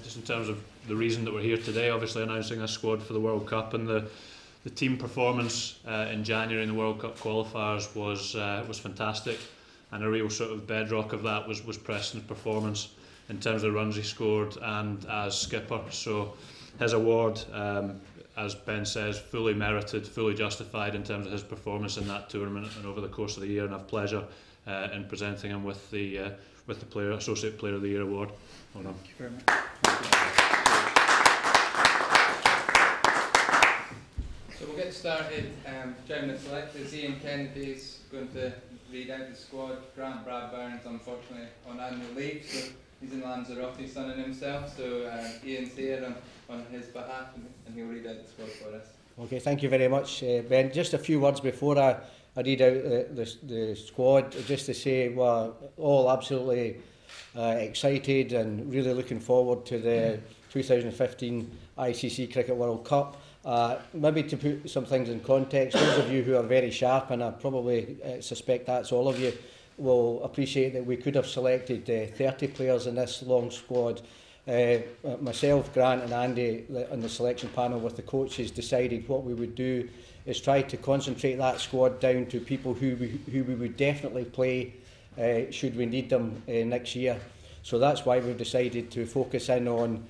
just in terms of the reason that we're here today, obviously announcing a squad for the World Cup, and the team performance in January in the World Cup qualifiers was fantastic, and a real sort of bedrock of that was Preston's performance in terms of the runs he scored and as skipper. So his award, as Ben says, fully merited, fully justified in terms of his performance in that tournament and over the course of the year, and I have pleasure in presenting him with the Associate Player of the Year award. Well done. Thank you very much. So we'll get started. Gentlemen, the selectors, Ian Kennedy is going to read out the squad. Grant Bradburn is unfortunately on annual leave, so he's in Lanzarote sunning himself. So Ian's here on his behalf, and he'll read out the squad for us. Okay, thank you very much, Ben. Just a few words before I read out the squad, just to say we're all absolutely excited and really looking forward to the 2015 ICC Cricket World Cup. Maybe to put some things in context, those of you who are very sharp, and I probably suspect that's all of you, will appreciate that we could have selected 30 players in this long squad. Myself, Grant and Andy on the selection panel with the coaches decided what we would do is try to concentrate that squad down to people who we would definitely play should we need them next year. So that's why we've decided to focus in on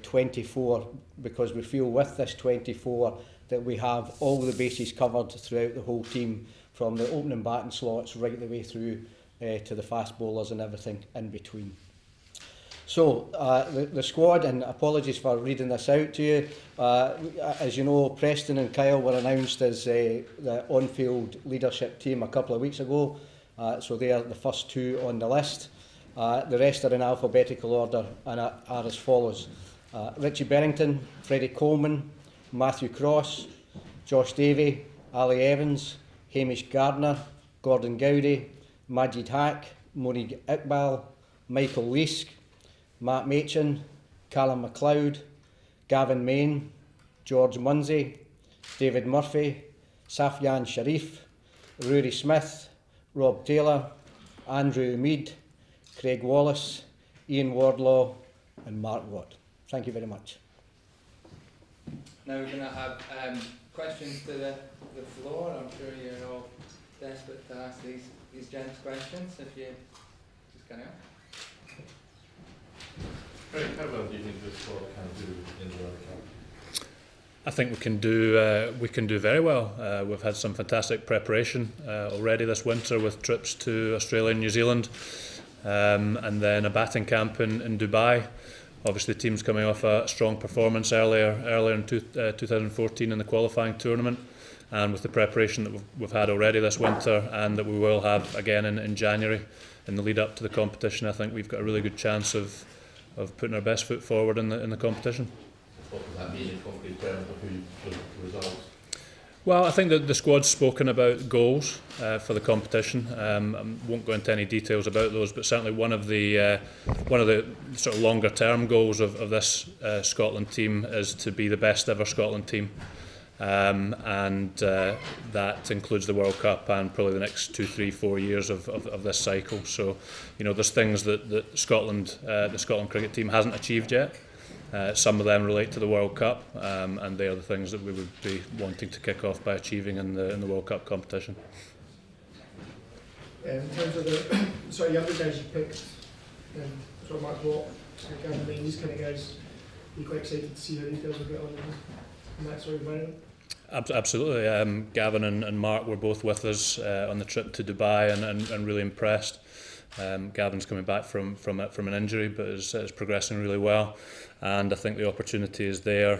24, because we feel with this 24 that we have all the bases covered throughout the whole team, from the opening batting slots right the way through to the fast bowlers and everything in between. So the squad, and apologies for reading this out to you, as you know, Preston and Kyle were announced as the on-field leadership team a couple of weeks ago, so they are the first two on the list. The rest are in alphabetical order and are as follows: Richie Berrington, Freddie Coleman, Matthew Cross, Josh Davey, Ali Evans, Hamish Gardner, Gordon Gowdy, Majid Haq, Monique Iqbal, Michael Leask, Matt Machin, Callum MacLeod, Gavin Main, George Munsey, David Murphy, Safyan Sharif, Rory Smith, Rob Taylor, Andrew Mead, Craig Wallace, Ian Wardlaw and Mark Watt. Thank you very much. Now we're going to have questions to the floor. I'm sure you're all desperate to ask these gents questions. If you just carry on. Craig, how well do you think this squad can do in the World Cup? I think we can do very well. We've had some fantastic preparation already this winter with trips to Australia and New Zealand, and then a batting camp in Dubai. Obviously, the team's coming off a strong performance earlier in 2014 in the qualifying tournament, and with the preparation that we've had already this winter, and that we will have again in January in the lead up to the competition, I think we've got a really good chance of putting our best foot forward in the competition. What does that mean in concrete terms of the results? Well, I think that the squad's spoken about goals for the competition. I won't go into any details about those, but certainly one of the sort of longer term goals of this Scotland team is to be the best ever Scotland team, and that includes the World Cup and probably the next 2, 3, 4 years of this cycle. So, there's things that the Scotland cricket team hasn't achieved yet. Some of them relate to the World Cup, and they are the things that we would be wanting to kick off by achieving in the World Cup competition. In terms of the sort of younger guys you picked, sort of Mark Watt, Gavin Main, these kind of guys, are you quite excited to see how these guys will get on in that sort of environment? Absolutely. Gavin and Mark were both with us on the trip to Dubai and really impressed. Gavin's coming back from an injury, but is progressing really well, and I think the opportunity is there,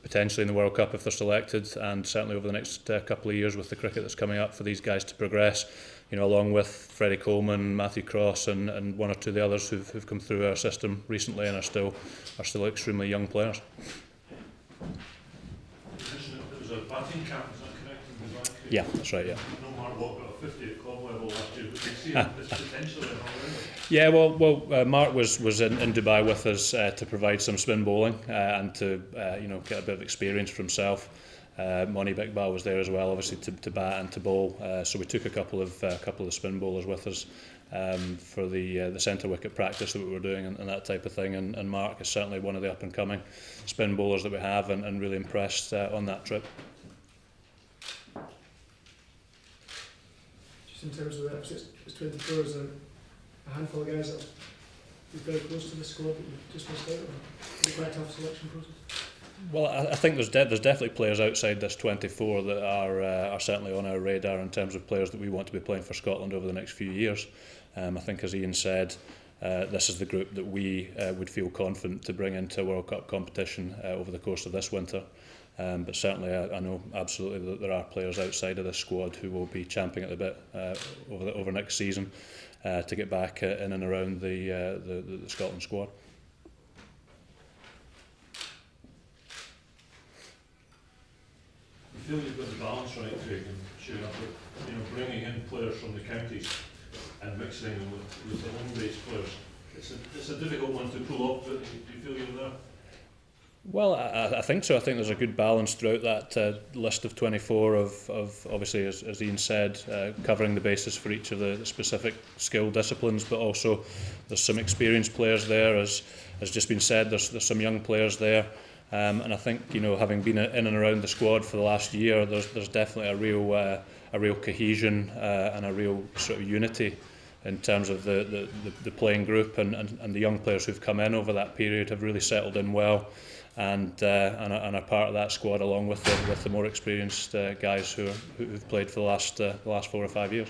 potentially in the World Cup if they're selected, and certainly over the next couple of years with the cricket that's coming up, for these guys to progress, along with Freddie Coleman, Matthew Cross and one or two of the others who've come through our system recently and are still extremely young players. It was a batting camp, is that correct? Yeah, that's right, yeah. No Mark Watt got a 50 at club level last year, but you see this potential in already. Yeah, well, Mark was in Dubai with us to provide some spin bowling and to get a bit of experience for himself. Monique Iqbal was there as well, obviously to bat and to bowl. So we took a couple of the spin bowlers with us for the centre wicket practice that we were doing and that type of thing. And Mark is certainly one of the up and coming spin bowlers that we have, and really impressed on that trip. Just in terms of the it's 24, is there a handful of guys that are very close to the squad that you just missed out on? Is it quite a tough selection process? Well, I think there's definitely players outside this 24 that are certainly on our radar in terms of players that we want to be playing for Scotland over the next few years. I think, as Ian said, this is the group that we would feel confident to bring into a World Cup competition over the course of this winter. But certainly I know absolutely that there are players outside of this squad who will be champing at the bit over next season to get back in and around the Scotland squad. I feel you've got the balance right, Craig, and showing up with, bringing in players from the counties and mixing them with the home-based players. It's a difficult one to pull off, but do you feel you're there? Well, I think so. I think there's a good balance throughout that list of 24 of obviously, as Ian said, covering the basis for each of the specific skill disciplines, but also there's some experienced players there. As just been said, there's some young players there. And I think, having been in and around the squad for the last year, there's definitely a real cohesion and a real sort of unity in terms of the playing group, and the young players who've come in over that period have really settled in well, and are part of that squad, along with the more experienced guys who've played for the last 4 or 5 years.